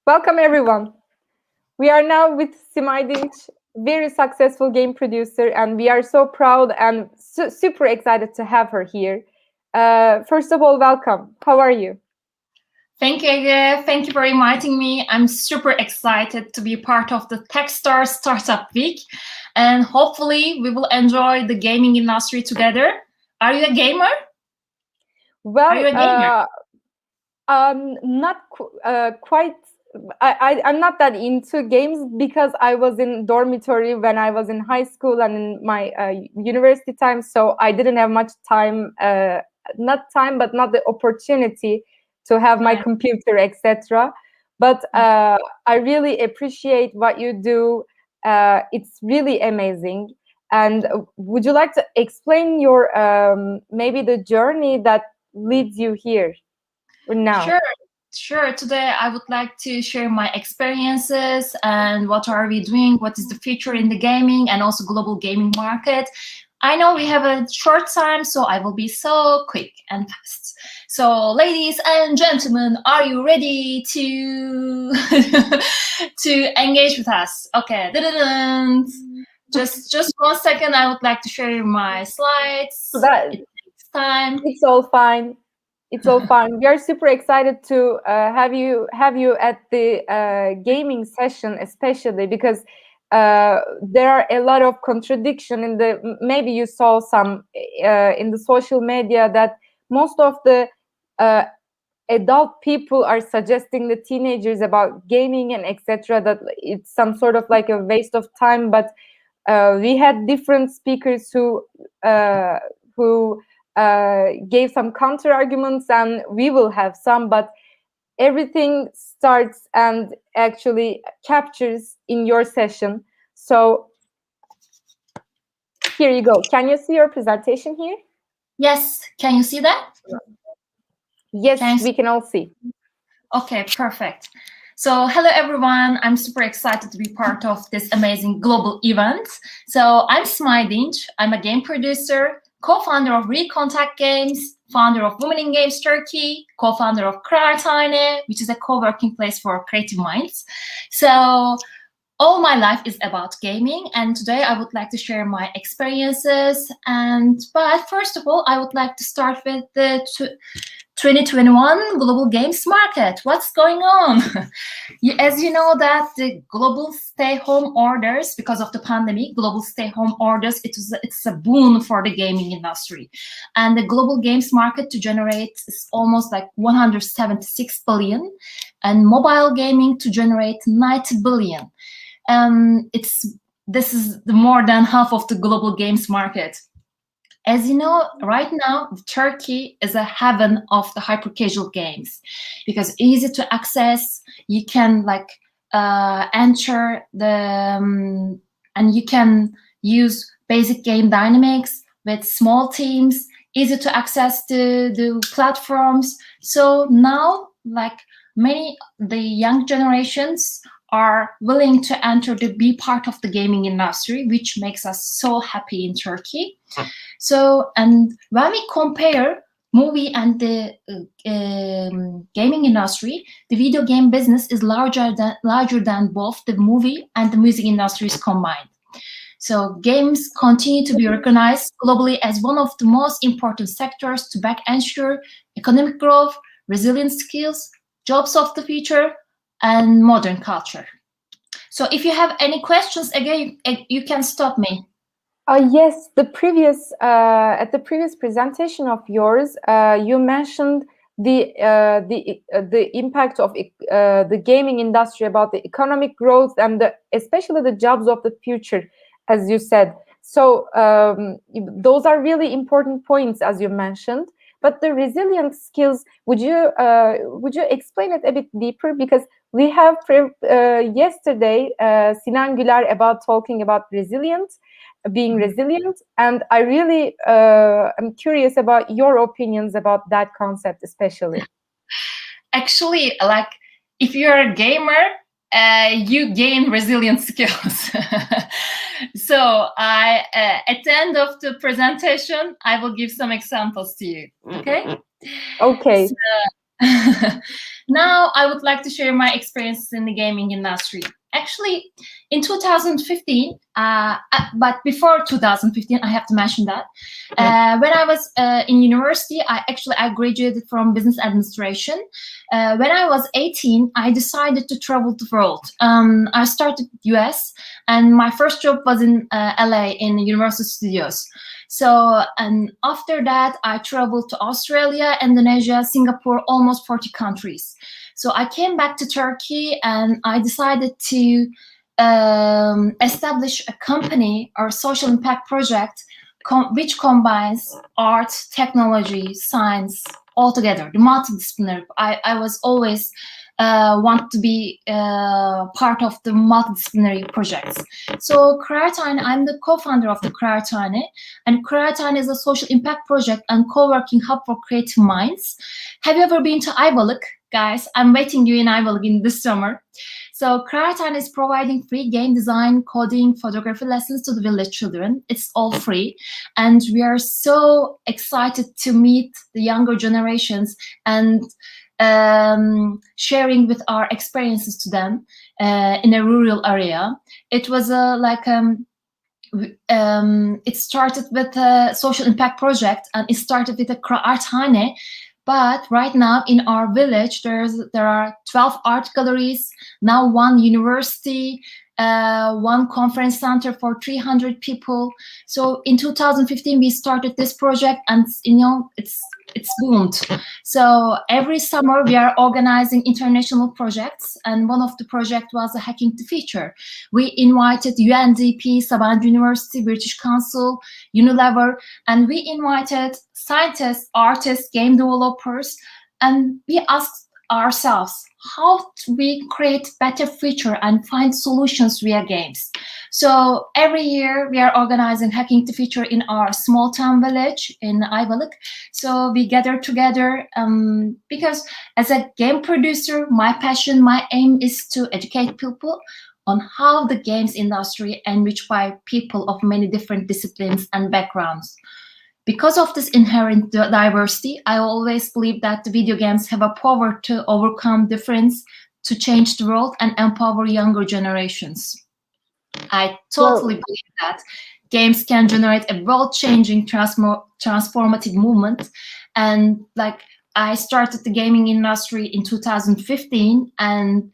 Welcome everyone. We are now with Simay Dinç, very successful game producer, and we are so proud and super excited to have her here. First of all, welcome. How are you? Thank you, Ege. Thank you for inviting me. I'm super excited to be part of the Techstar Startup Week, and hopefully we will enjoy the gaming industry together. Are you a gamer? Are you Well, a gamer? not quite. I'm not that into games because I was in dormitory when I was in high school and in my university time, so I didn't have much time. Not time, but not the opportunity to have my Right. computer, etc. But Okay. I really appreciate what you do. It's really amazing. And would you like to explain your maybe the journey that leads you here now? Sure. Sure. Today, I would like to share my experiences and what are we doing, what is the future in the gaming and also global gaming market. I know we have a short time, so I will be so quick and fast. So, ladies and gentlemen, are you ready to to engage with us? Okay. Dun-dun-dun. Just 1 second. I would like to share my slides. That It takes time. it's all fine. It's all fine. We are super excited to have you at the gaming session, especially because there are a lot of contradiction in the. Maybe you saw some in the social media that most of the uh, adult people are suggesting the teenagers about gaming and etc. That it's some sort of like a waste of time, but we had different speakers uh, who gave some counter arguments, and we will have some. But everything starts and actually captures in your session. So here you go. Can you see your presentation here? Yes. Can you see that? Can Yes, you we can all see. Okay, perfect. So, hello everyone. I'm super excited to be part of this amazing global event. So, I'm Simay Dinç. I'm a game producer, co-founder of Recontact Games, founder of Women in Games Turkey, co-founder of Kıraathane, which is a co-working place for creative minds. So, all my life is about gaming, and today I would like to share my experiences. But first of all, I would like to start with the 2021 global games market. What's going on? As you know that the global stay-home orders, because of the pandemic, global stay-home orders, it's a boon for the gaming industry, and the global games market to generate is almost like 176 billion, and mobile gaming to generate 90 billion. It's This is more than half of the global games market. As you know, right now, Turkey is a heaven of the hyper casual games because easy to access. You can enter and you can use basic game dynamics with small teams, easy to access the platforms. So now, like many the young generations are willing to enter to be part of the gaming industry, which makes us so happy in Turkey. So, and when we compare movie and the gaming industry, the video game business is larger than both the movie and the music industries combined. So, games continue to be recognized globally as one of the most important sectors to back ensure economic growth, resilient skills, jobs of the future, and modern culture. So, if you have any questions, again, you can stop me. Yes, the previous at the previous presentation of yours, you mentioned the impact of the gaming industry about the economic growth and especially the jobs of the future, as you said. So those are really important points, as you mentioned. But the resilient skills, would you explain it a bit deeper? Because we have yesterday Sinan Güler about talking about resilience, being resilient, and I really am curious about your opinions about that concept, especially. Actually, like if you're a gamer, you gain resilient skills. So I at the end of the presentation, I will give some examples to you. Okay. Okay. So, Now I would like to share my experiences in the gaming industry. Actually, in 2015, but before 2015, I have to mention that when I was in university, I graduated from business administration. When I was 18, I decided to travel the world. I started US, and my first job was in LA in Universal Studios. So, and after that, I traveled to Australia, Indonesia, Singapore, almost 40 countries. So I came back to Turkey and I decided to establish a company or social impact project which combines art, technology, science all together, the multidisciplinary. I was always want to be part of the multidisciplinary projects. So Creatine, I'm the co-founder of the Creatine, and Creatine is a social impact project and co-working hub for creative minds. Have you ever been to Ayvalık? Guys, I'm waiting you in Ayvalık in this summer. So Creatine is providing free game design, coding, photography lessons to the village children. It's all free. And we are so excited to meet the younger generations and sharing with our experiences to them in a rural area. It was it started with a social impact project, and it started with a Creatine. But right now in our village, there are 12 art galleries, now one university, one conference center for 300 people. So in 2015 we started this project, and it's boomed. So every summer we are organizing international projects, and one of the projects was a Hacking the Future. We invited UNDP, Sabancı University, British Council, Unilever, and we invited scientists, artists, game developers, and we asked ourselves, how do we create better future and find solutions via games? So every year we are organizing Hacking the Future in our small town village in Ayvalık. So we gather together because as a game producer, my passion, my aim is to educate people on how the games industry enriched by people of many different disciplines and backgrounds. Because of this inherent diversity, I always believe that the video games have a power to overcome difference, to change the world and empower younger generations. I totally believe that games can generate a world-changing, transformative movement. And like, I started the gaming industry in 2015, and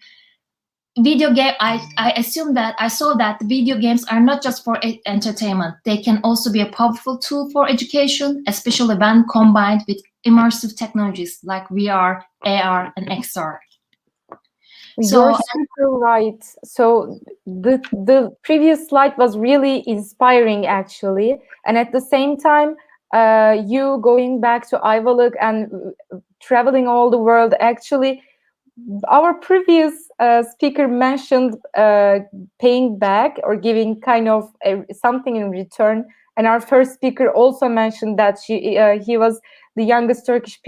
video game, I assume that I saw that the video games are not just for entertainment. They can also be a powerful tool for education, especially when combined with immersive technologies like VR, AR, and XR. You're super right. So the previous slide was really inspiring, actually, and at the same time, you going back to Ayvalık and traveling all the world. Actually, our previous speaker mentioned paying back or giving kind of something in return, and our first speaker also mentioned that he was the youngest Turkish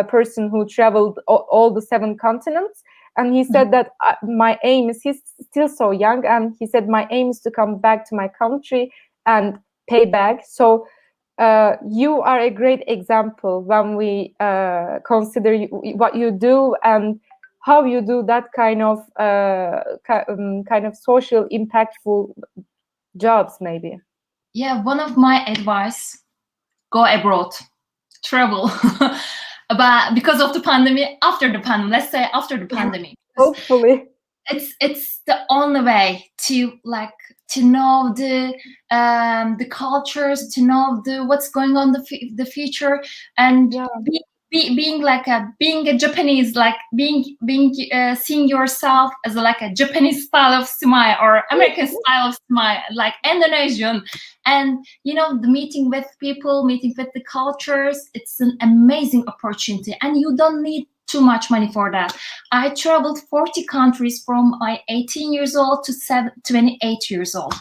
person who traveled all the 7 continents. And he said that my aim is, he's still so young, and he said, my aim is to come back to my country and pay back. So you are a great example when we consider what you do and how you do that kind of social impactful jobs, maybe. Yeah, one of my advice: go abroad, travel. But because of the pandemic, after the pandemic, hopefully, it's the only way to know the cultures, to know what's going on the future, and being a Japanese, like seeing yourself as a Japanese style of Simay or American style of Simay, like Indonesian, and the meeting with people, meeting with the cultures. It's an amazing opportunity, and you don't need too much money for that. I traveled 40 countries from my 18 years old to 28 years old,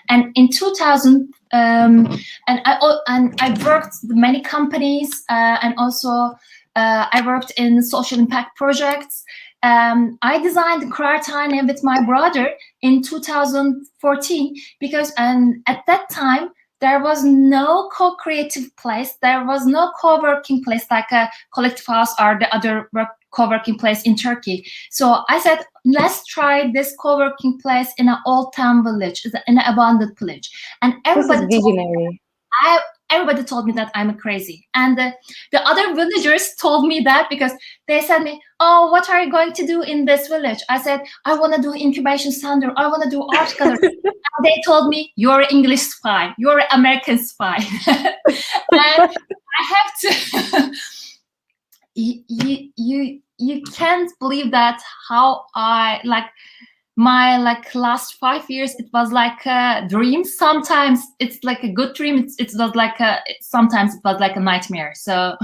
and in 2000. And I worked with many companies, and also I worked in social impact projects. I designed the Creatine with my brother in 2014 because at that time there was no co-creative place, there was no co-working place like a collective house or the other co-working place in Turkey. So I said, let's try this co-working place in an old town village, in an abandoned village. And This is visionary. everybody told me that I'm crazy. And the other villagers told me that because they said me, oh, what are you going to do in this village? I said, I want to do incubation center. I want to do art gallery. And they told me, you're an English spy. You're an American spy. And I have to... you can't believe that how I my last 5 years, it was like a dream. Sometimes it's like a good dream. It was like sometimes it was like a nightmare. So,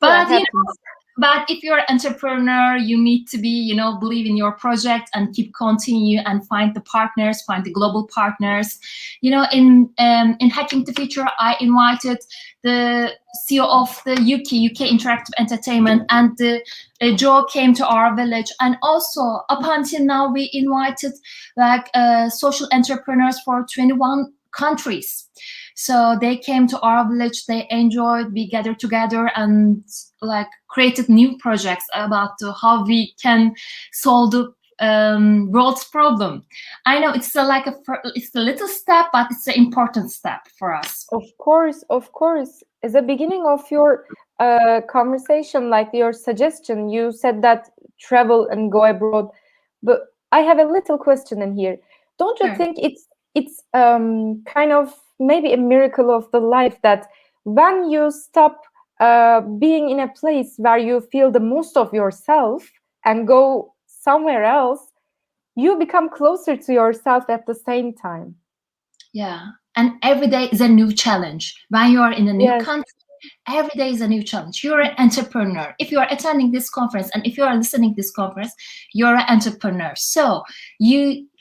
but but if you're an entrepreneur, you need to be, believe in your project and keep continue and find the partners, find the global partners. In Hacking the Future, I invited the CEO of the UK Interactive Entertainment, and Joe came to our village. And also, up until now, we invited social entrepreneurs for 21 countries. So they came to our village, they enjoyed, we gathered together and created new projects about how we can solve the world's problem. I know it's it's a little step, but it's an important step for us. Of course. As a beginning of your conversation, like your suggestion, you said that travel and go abroad. But I have a little question in here. Don't you think it's kind of maybe a miracle of the life that when you stop being in a place where you feel the most of yourself and go somewhere else, you become closer to yourself at the same time? Yeah, and every day is a new challenge. When you are in a new country, every day is a new challenge. You're an entrepreneur. If you are attending this conference and if you are listening to this conference, you're an entrepreneur. So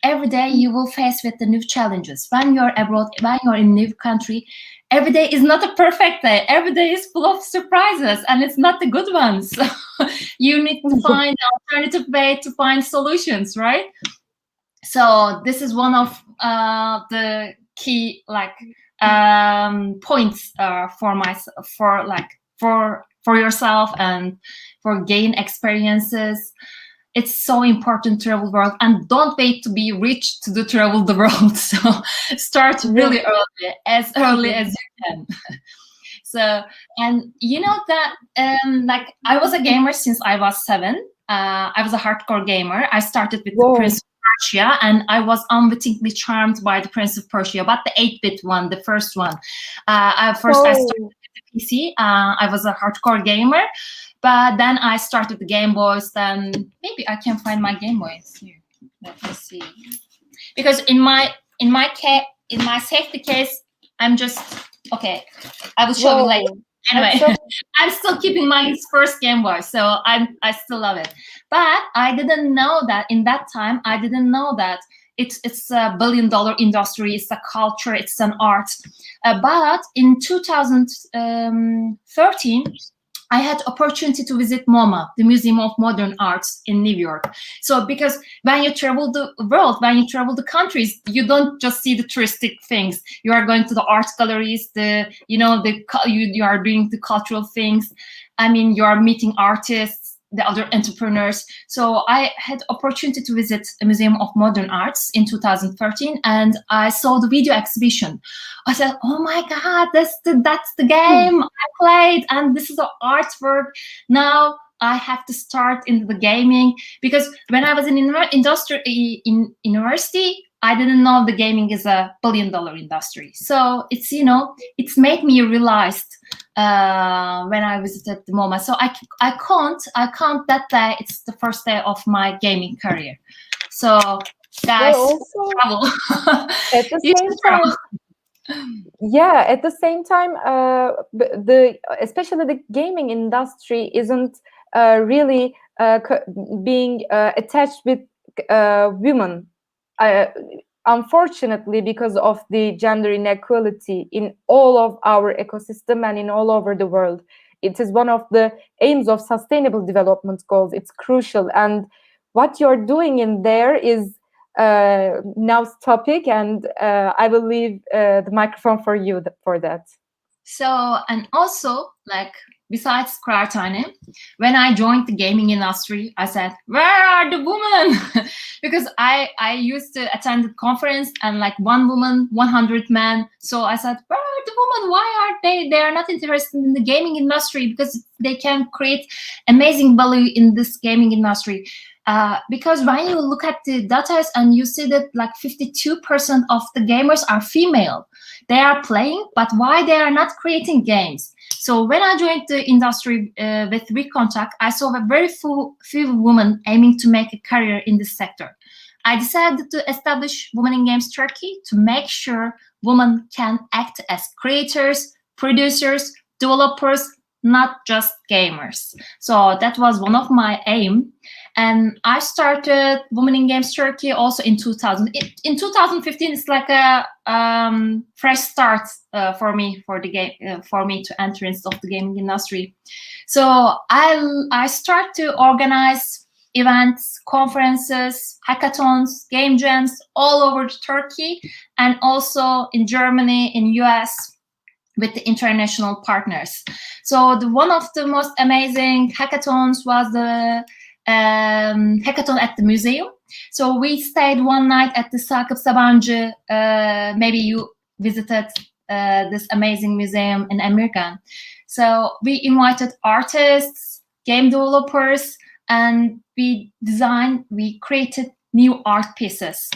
every day you will face with the new challenges. When you're abroad, when you're in a new country, every day is not a perfect day. Every day is full of surprises, and it's not the good ones. So you need to find an alternative way to find solutions, right? So this is one of the key points for yourself and for gain experiences. It's so important to travel the world, and don't wait to be rich to travel the world. So start really early as you can. So, and that I was a gamer since I was 7. I was a hardcore gamer. I started with the Prince of Persia, and I was unwittingly charmed by the Prince of Persia, but the 8-bit one, the first one. I started with the PC. I was a hardcore gamer, but then I started the Game Boys. Then maybe I can find my Game Boys here. Let me see. Because in my safety case, I'm just okay. I will show you later. Anyway, I'm still keeping my first Game Boy, so I still love it. But I didn't know that in that time. I didn't know that it's a billion-dollar industry. It's a culture. It's an art. But in 2013. I had opportunity to visit MoMA, the Museum of Modern Arts in New York. So because when you travel the world, when you travel the countries, you don't just see the touristic things. You are going to the art galleries, you are doing the cultural things. I mean, you are meeting artists, the other entrepreneurs. So I had opportunity to visit the Museum of Modern Arts in 2013, and I saw the video exhibition. I said, "Oh my God, that's the game I played, and this is an artwork. Now I have to start into the gaming." Because when I was in university, I didn't know the gaming is a billion-dollar industry. So it's made me realize when I visited the MoMA. So I count that day. It's the first day of my gaming career. So guys, travel. At the same time. Yeah, at the same time, especially the gaming industry isn't really being attached with women. Unfortunately, because of the gender inequality in all of our ecosystem and in all over the world. It is one of the aims of Sustainable Development Goals. It's crucial. And what you're doing in there is now's topic, and I will leave the microphone for you for that. So, and also besides Kıraathane, when I joined the gaming industry, I said, "Where are the women?" Because I used to attend the conference and like one woman, 100 men. So I said, "Where are the women? Why are they? They are not interested in the gaming industry because they can create amazing value in this gaming industry." Because when you look at the data and you see that like 52% of the gamers are female, they are playing, but why they are not creating games? So when I joined the industry with WeContact, I saw a very few women aiming to make a career in this sector. I decided to establish Women in Games Turkey to make sure women can act as creators, producers, developers, not just gamers. So that was one of my aim. And I started Women in Games Turkey also in 2000. In 2015, it's like a fresh start for me for me to enter into the gaming industry. So I start to organize events, conferences, hackathons, game jams all over Turkey, and also in Germany, in US, with the international partners. So one of the most amazing hackathons was the hackathon at the museum. So we stayed one night at the Sakıp Sabancı. Maybe you visited this amazing museum in America. So we invited artists, game developers, and we created new art pieces.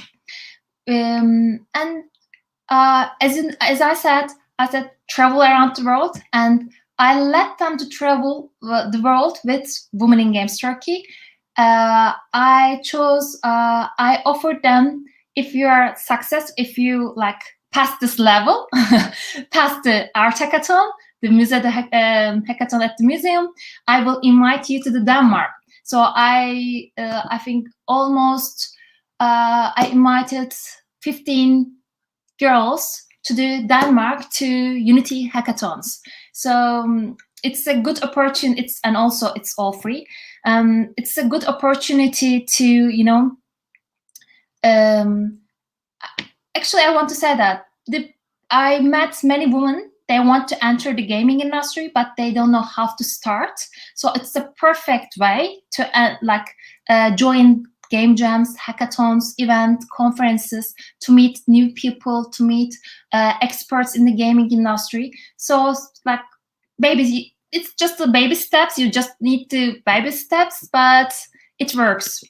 As I said, travel around the world, and I let them to travel the world with Women in Games Turkey. I offered them, if you are if you like pass this level, pass the art hackathon, the hackathon at the museum, I will invite you to the Denmark. So I think almost I invited 15 girls to the Denmark to Unity hackathons. So it's a good opportunity, and also it's all free. It's a good opportunity to, actually, I want to say that I met many women. They want to enter the gaming industry, but they don't know how to start. So it's a perfect way to join game jams, hackathons, event conferences, to meet new people, to meet experts in the gaming industry. So like it's just the baby steps. You just need to baby steps, but it works.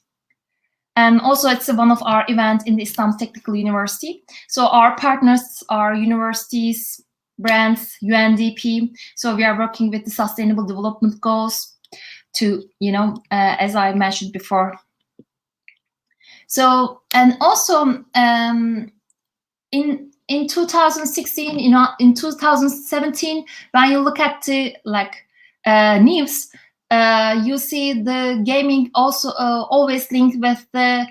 And also it's one of our events in the Istanbul Technical University. So our partners are universities, brands, UNDP. So we are working with the Sustainable Development Goals to, as I mentioned before. So, and also in 2016, in 2017, when you look at the news, you see the gaming also always linked with the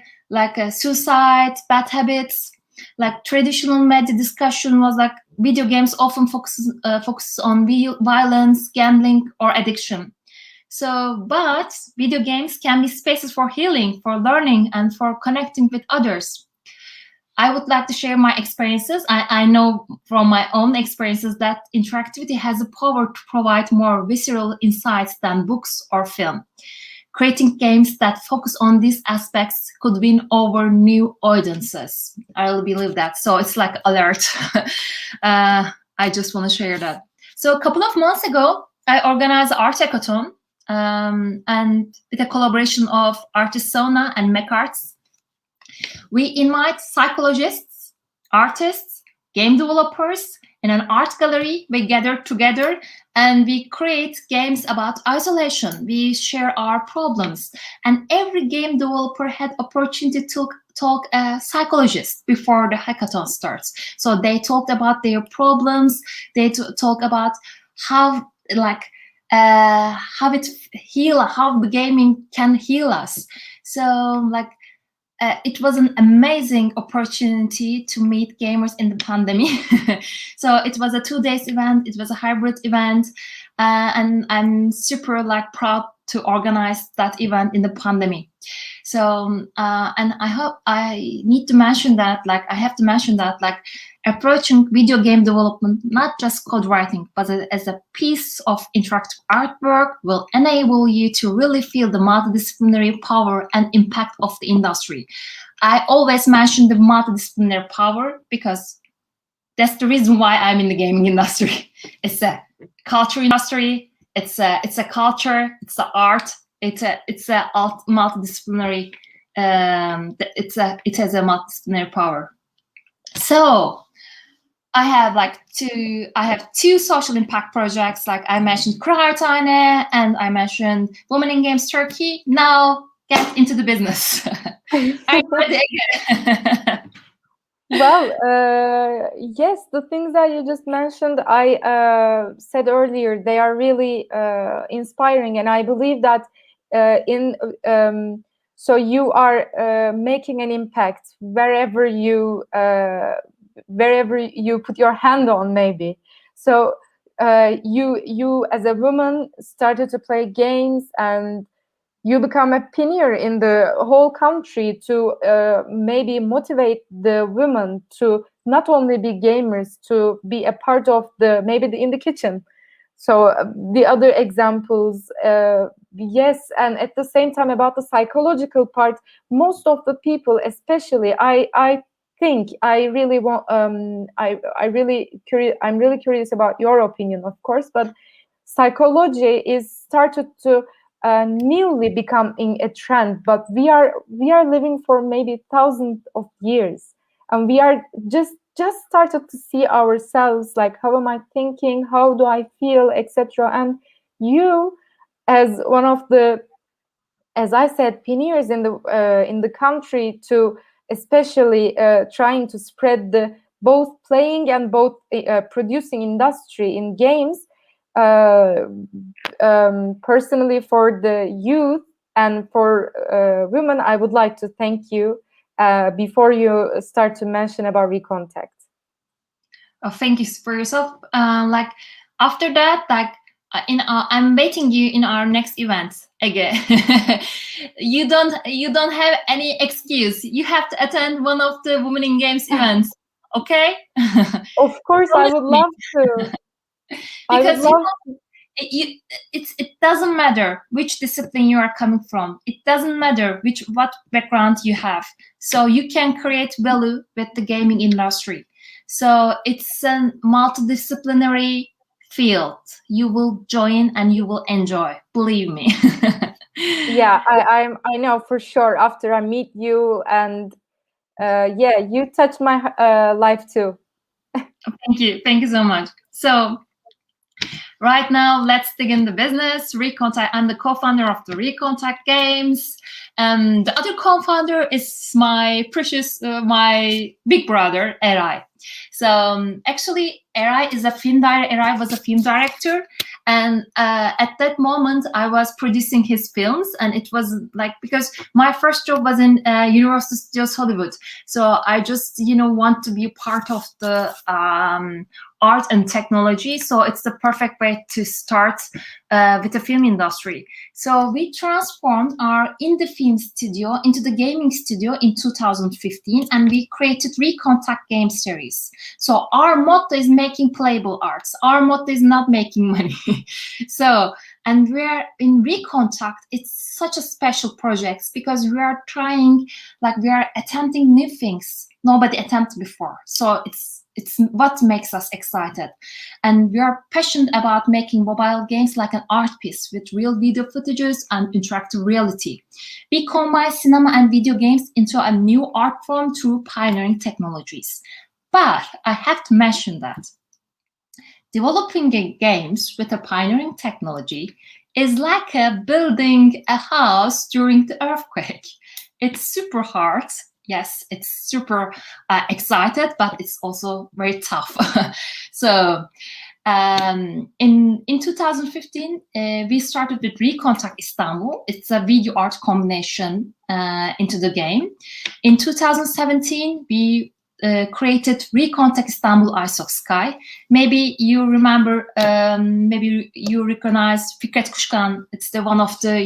suicide, bad habits. Like traditional media discussion was like video games often focuses on violence, gambling, or addiction. So, but video games can be spaces for healing, for learning, and for connecting with others. I would like to share my experiences. I know from my own experiences that interactivity has the power to provide more visceral insights than books or film. Creating games that focus on these aspects could win over new audiences. I really believe that. So it's like alert. I just want to share that. So a couple of months ago, I organized Art Hackathon, and with a collaboration of Artist Sauna and MacArts. We invite psychologists, artists, game developers in an art gallery. We gather together and we create games about isolation. We share our problems, and every game developer had opportunity to talk a psychologist before the hackathon starts. So they talked about their problems. They talk about how how the gaming can heal us. So it was an amazing opportunity to meet gamers in the pandemic. So it was a 2 days event. It was a hybrid event, and I'm super proud to organize that event in the pandemic. So and I need to mention that, like, I have to mention that, like, approaching video game development not just code writing, but as a piece of interactive artwork will enable you to really feel the multidisciplinary power and impact of the industry. I always mention the multidisciplinary power because that's the reason why I'm in the gaming industry. It's a culture industry. It's a culture. It's the art. It's a multidisciplinary. It has a multidisciplinary power. So I have two social impact projects. Like I mentioned, Kıraathane, and I mentioned Women in Games Turkey. Now get into the business. I'm ready again. Well, yes, the things that you just mentioned, I said earlier, they are really inspiring, and I believe that so you are making an impact wherever you put your hand on, maybe. So you as a woman started to play games, and you become a pioneer in the whole country to maybe motivate the women to not only be gamers, to be a part of in the kitchen. So the other examples, yes, and at the same time about the psychological part, most of the people, especially, I think I really want, I'm really curious about your opinion, of course, but psychology is started to newly becoming a trend, but we are living for maybe thousands of years, and we are just started to see ourselves, like, how am I thinking, how do I feel, etc. And you, as one of the, as I said, pioneers in the country, to especially trying to spread the both playing and both producing industry in games, personally, for the youth and for women, I would like to thank you before you start to mention about Recontact. Oh, thank you for yourself. Like after that, like I'm waiting you in our next event again. you don't have any excuse. You have to attend one of the Women in Games events. Okay? Of course, I would love to. Because it doesn't matter which discipline you are coming from. It doesn't matter what background you have. So you can create value with the gaming industry. So it's a multidisciplinary field. You will join and you will enjoy. Believe me. Yeah, I know for sure. After I meet you, and yeah, you touch my life too. Thank you so much. So right now, let's dig in the business. Recontact. I'm the co-founder of the Recontact Games, and the other co-founder is my my big brother, Eray. So actually, Eray was a film director, and at that moment, I was producing his films, and it was like, because my first job was in Universal Studios Hollywood, so I just want to be a part of the art and technology. So it's the perfect way to start with the film industry. So we transformed our indie film studio into the gaming studio in 2015, and we created Recontact game series. So our motto is making playable arts. Our motto is not making money. So, and we're in Recontact, it's such a special project because we are trying, like, we are attempting new things nobody attempted before. So it's what makes us excited. And we are passionate about making mobile games like an art piece with real video footages and interactive reality. We combine cinema and video games into a new art form through pioneering technologies. But I have to mention that developing games with a pioneering technology is like building a house during the earthquake. It's super hard. Yes, it's super excited, but it's also very tough. So in 2015, we started with Recontact Istanbul. It's a video art combination into the game. In 2017, we created Recontact Istanbul Eyes of Sky. Maybe you remember, maybe you recognize Fikret Kuşkan. It's the one of the,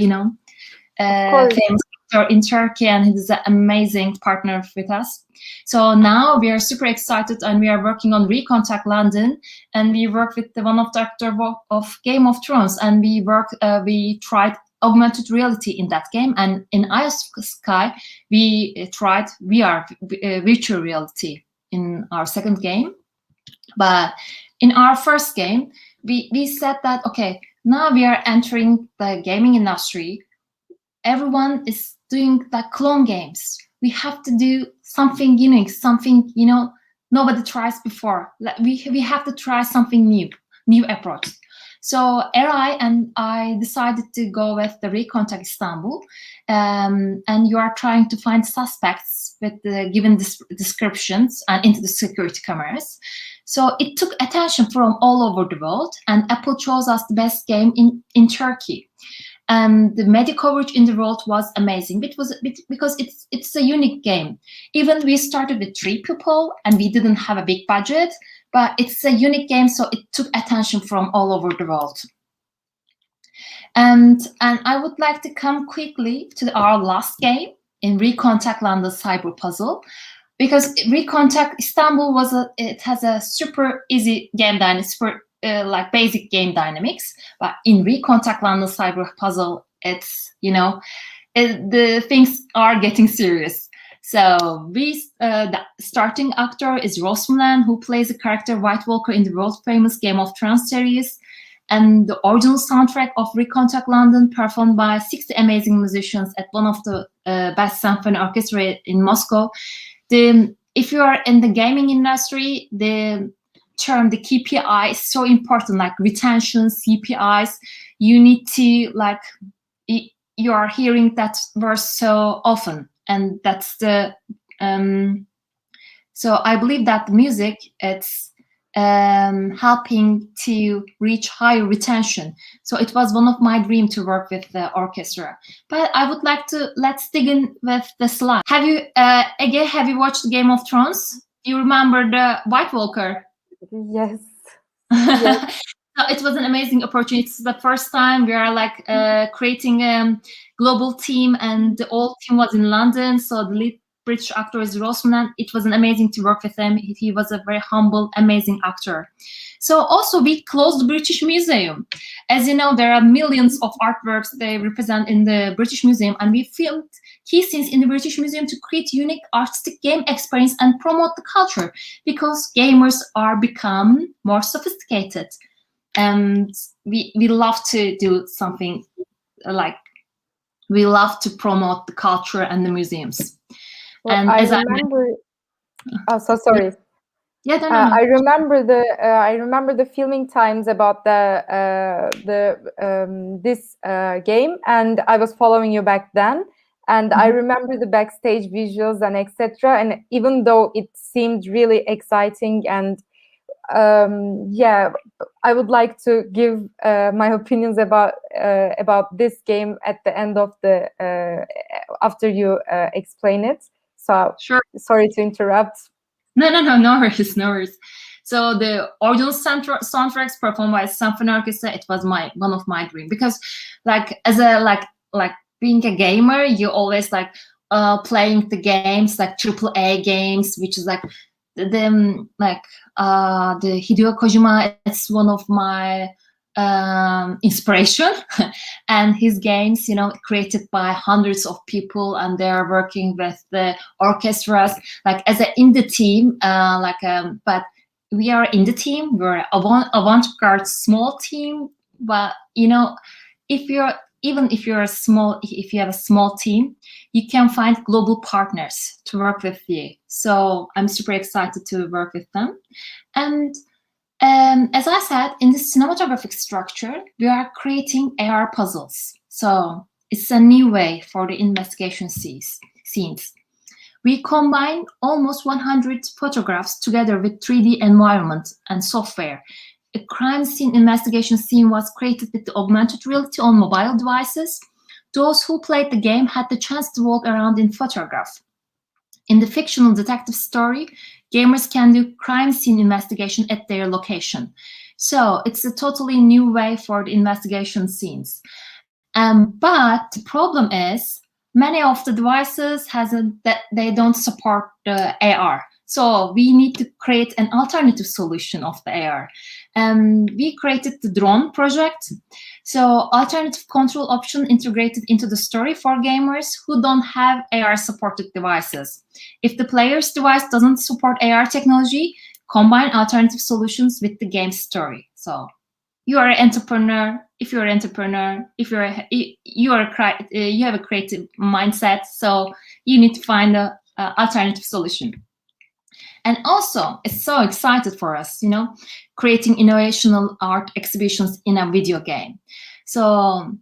famous actor in Turkey, and he's an amazing partner with us. So now we are super excited, and we are working on Recontact London, and we work with one of the actors of Game of Thrones, and we tried augmented reality in that game, and in Eyes of Sky we tried VR, virtual reality in our second game. But in our first game we said that, okay, now we are entering the gaming industry. Everyone is doing the clone games. We have to do something unique, something nobody tries before. We have to try something new approach. So Eray and I decided to go with the Recontact Istanbul, and you are trying to find suspects with the given descriptions and into the security cameras. So it took attention from all over the world, and Apple chose us the best game in Turkey. And the media coverage in the world was amazing. Because it's a unique game. Even we started with 3 people and we didn't have a big budget, but it's a unique game, so it took attention from all over the world. And I would like to come quickly to our last game in Recontact London Cyber Puzzle, because Recontact Istanbul it has a super easy game dynamics, super like basic game dynamics, but in Recontact London Cyber Puzzle, it's the things are getting serious. So the starting actor is Rosmulan, who plays the character White Walker in the world-famous Game of Thrones series. And the original soundtrack of Recontact London, performed by 60 amazing musicians at one of the best symphony orchestra in Moscow. If you are in the gaming industry, the term, the KPI is so important, like retention, CPIs. You need to, you are hearing that verse so often. And that's the so I believe that the music, it's helping to reach higher retention. So it was one of my dreams to work with the orchestra. But I would like to, let's dig in with the slide. Have you watched Game of Thrones? Do you remember the White Walker? Yes. Yes. So it was an amazing opportunity. It's the first time we are creating a global team, and the whole team was in London. So the lead British actor is Rosmulan. It was an amazing to work with him. He was a very humble, amazing actor. So also we closed the British Museum. As you know, there are millions of artworks they represent in the British Museum, and we filmed key scenes in the British Museum to create unique artistic game experience and promote the culture, because gamers are become more sophisticated. And we love to do something we love to promote the culture and the museums. Well, and I as remember. Oh, so sorry. Yeah, no. I remember the filming times about this game, and I was following you back then. And I remember the backstage visuals and etc. And even though it seemed really exciting, and I would like to give my opinions about this game at the end of the after you explain it. So sure. Sorry to interrupt. No worries. So the original soundtracks performed by symphony orchestra, it was one of my dreams, because as being a gamer, you always playing the games like AAA games, which is the Hideo Kojima. It's one of my inspiration, and his games, created by hundreds of people, and they are working with the orchestras, as an indie team, but we are in the team. We're avant-garde small team, but if you have a small team, you can find global partners to work with you. So I'm super excited to work with them. And as I said, in the cinematographic structure, we are creating AR puzzles. So it's a new way for the investigation scenes. We combine almost 100 photographs together with 3D environment and software. A crime scene investigation scene was created with the augmented reality on mobile devices. Those who played the game had the chance to walk around in photograph. In the fictional detective story, gamers can do crime scene investigation at their location. So it's a totally new way for the investigation scenes. But the problem is many of the devices that they don't support the AR. So we need to create an alternative solution of the AR. We created the drone project. So alternative control option integrated into the story for gamers who don't have AR supported devices. If the player's device doesn't support AR technology, combine alternative solutions with the game's story. So you are an entrepreneur. If you're an entrepreneur, if you have a creative mindset, so you need to find a alternative solution. And also, it's so excited for us, creating innovational art exhibitions in a video game. So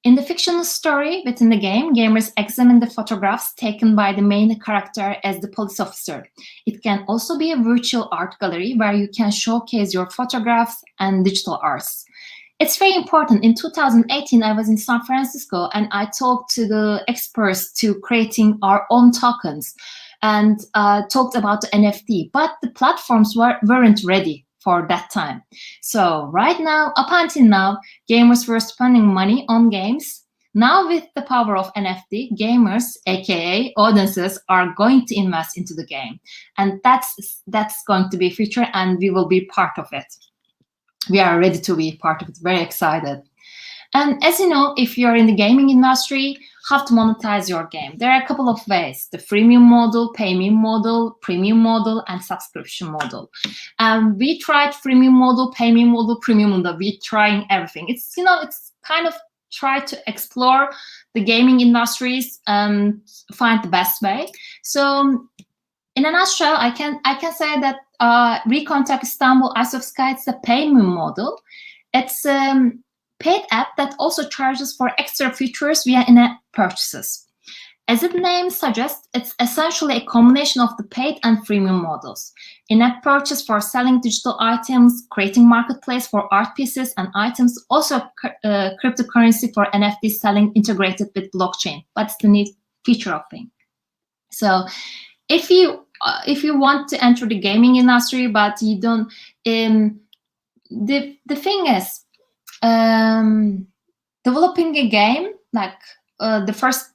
in the fictional story within the game, gamers examine the photographs taken by the main character as the police officer. It can also be a virtual art gallery where you can showcase your photographs and digital arts. It's very important. In 2018, I was in San Francisco and I talked to the experts to creating our own tokens and talked about the NFT, but the platforms weren't ready for that time. So right now, up until now, gamers were spending money on games. Now with the power of NFT, gamers, aka audiences, are going to invest into the game. And that's going to be future, and we will be part of it. We are ready to be part of it, very excited. And as you know, if you're in the gaming industry, how to monetize your game. There are a couple of ways: the freemium model, pay-me model, premium model, and subscription model. We tried freemium model, pay-me model, premium model. We're trying everything. It's kind of try to explore the gaming industries and find the best way. So in a nutshell, I can say that Recontact Istanbul Ice of Sky, it's a pay-me model. It's paid app that also charges for extra features via in-app purchases. As its name suggests, it's essentially a combination of the paid and freemium models. In-app purchase for selling digital items, creating marketplace for art pieces and items, also cryptocurrency for NFT selling integrated with blockchain. But it's the neat feature of thing. So if you want to enter the gaming industry, but you don't, the thing is, developing a game, like the first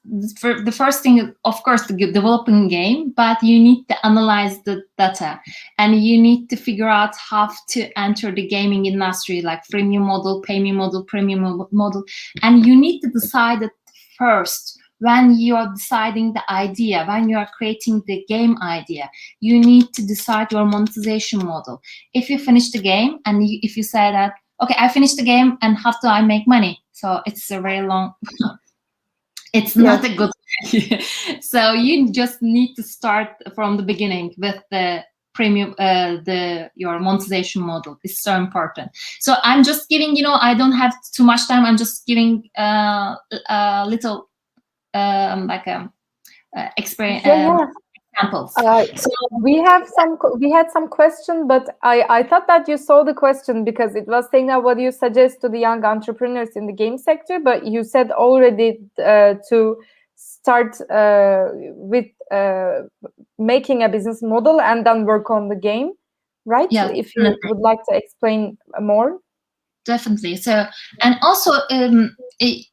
thing, of course, developing a game, but you need to analyze the data and you need to figure out how to enter the gaming industry, like freemium model, pay-me model, premium model, and you need to decide it first. When you are deciding the idea, when you are creating the game idea, you need to decide your monetization model. If you finish the game and if you say that, okay, I finished the game and how do I make money? So it's a very long, it's not a good idea. So you just need to start from the beginning with the premium, your monetization model is so important. So I'm just giving, I don't have too much time. I'm just giving a little experience examples. So we had some question, but I thought that you saw the question because it was saying that what do you suggest to the young entrepreneurs in the game sector, but you said already to start with making a business model and then work on the game, right? Yeah, if you would like to explain more. Definitely. So, and also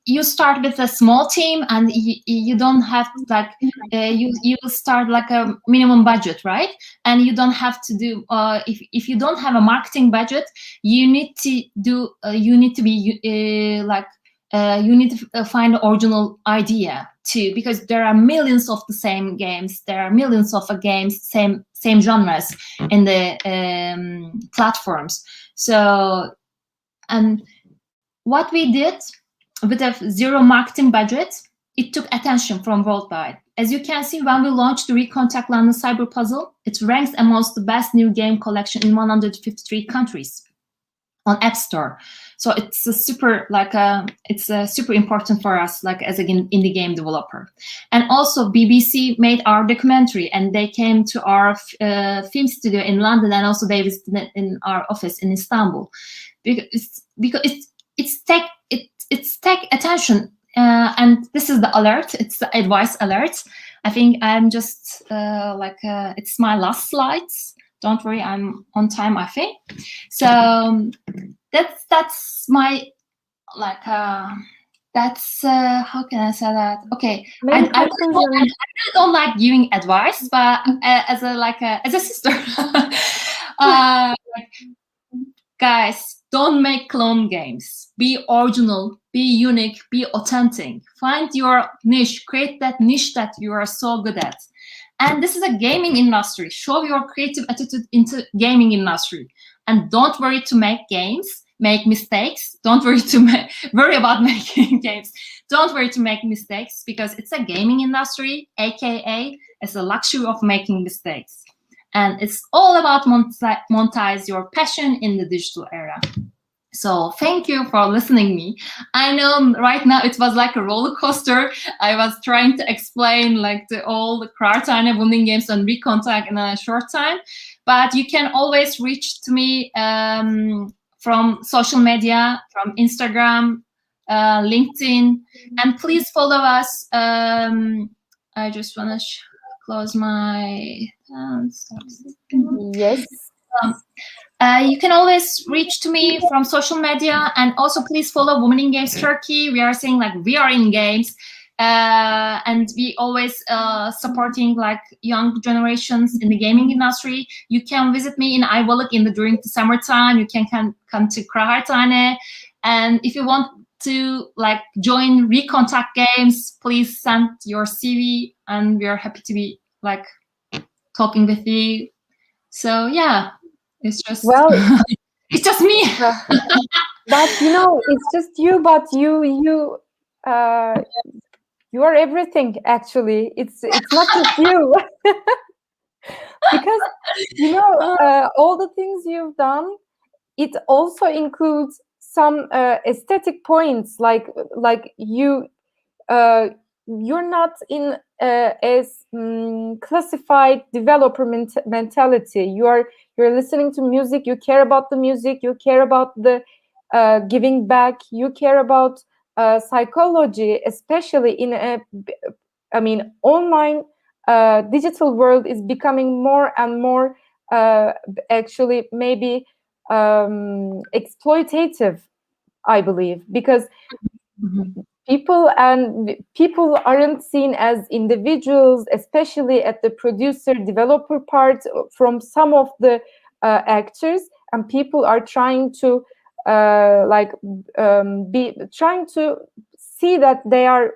you start with a small team and you don't have like, you start like a minimum budget, right? And you don't have to do, if you don't have a marketing budget, you need to do, you need to be you need to find the original idea too, because there are millions of the same games. There are millions of games, same genres in the platforms. So, and what we did with a zero marketing budget, it took attention from worldwide. As you can see, when we launched the Recontact London Cyber Puzzle, it ranks amongst the best new game collection in 153 countries on App Store. So it's a super super important for us, like as an indie game developer. And also BBC made our documentary, and they came to our film studio in London, and also they visited in our office in Istanbul, because it's tech attention. And this is the alert. It's the advice alert. I think I'm just it's my last slides. Don't worry, I'm on time, I think. So that's my like that's how can I say that? Okay, I really don't like giving advice, but as a sister, like, guys, don't make clone games. Be original, be unique, be authentic. Find your niche, create that niche that you are so good at. And this is a gaming industry. Show your creative attitude into gaming industry. And don't worry to make games, make mistakes. Don't worry to worry about making games. Don't worry to make mistakes because it's a gaming industry, aka it's a luxury of making mistakes. And it's all about monetize your passion in the digital era. So thank you for listening me. I know right now it was like a roller coaster. I was trying to explain like all the Kıraathane Women Games and Recontact in a short time, but you can always reach to me from social media, from Instagram, LinkedIn, and please follow us. I just want to close my yes. You can always reach to me from social media, and also please follow Women in Games Turkey. We are saying like we are in games, and we always supporting like young generations in the gaming industry. You can visit me in Ayvalık during the summertime. You can come to Kıraathane, and if you want to like join Recontact Games, please send your CV, and we are happy to be like talking with you. So yeah. It's just it's just me. But it's just you. But you are everything. Actually, it's not just you. Because all the things you've done, it also includes some aesthetic points. Like you're not in as classified developer mentality. You're listening to music. You care about the music. You care about the giving back. You care about psychology, especially in online digital world is becoming more and more actually maybe exploitative, I believe, because people aren't seen as individuals, especially at the producer developer part from some of the actors, and people are trying to be trying to see that they are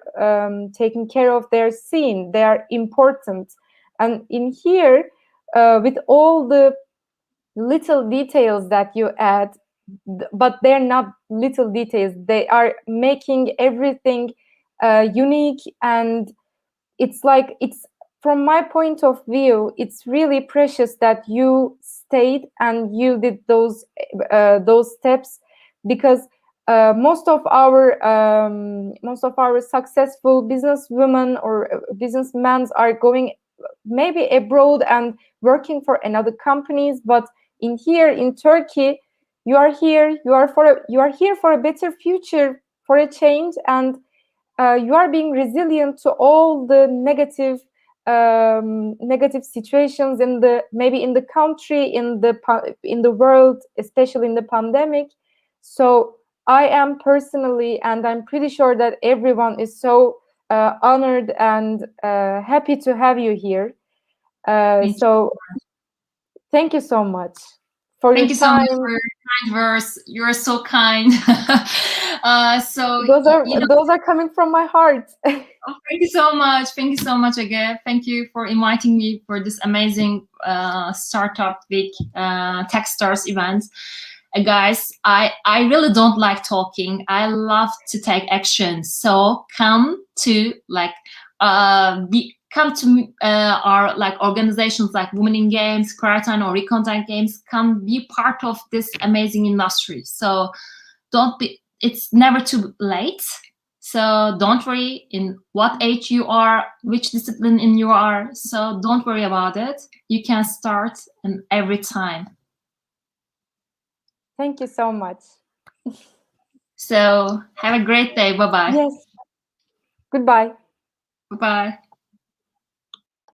taking care of their scene, they are important. And in here with all the little details that you add, but they're not little details, they are making everything unique. And it's like, it's from my point of view, it's really precious that you stayed and you did those steps, because most of our successful businesswomen or businessmen are going maybe abroad and working for another companies. But in here in Turkey, you are here. You are here for a better future, for a change, and you are being resilient to all the negative situations in the country, in the world, especially in the pandemic. So I am personally, and I'm pretty sure that everyone is so honored and happy to have you here. So thank you so much for Thank your you so time. much for your kind words. You're so kind. So those are coming from my heart. Oh, thank you so much. Thank you so much again. Thank you for inviting me for this amazing Startup Week Techstars event. Guys, I really don't like talking. I love to take action. So come to come to our like organizations like Women in Games, Kıraathane or Recontact Games. Come be part of this amazing industry. So it's never too late. So don't worry in what age you are, which discipline you are. So don't worry about it. You can start in every time. Thank you so much. So have a great day. Bye-bye. Yes. Goodbye. Bye-bye.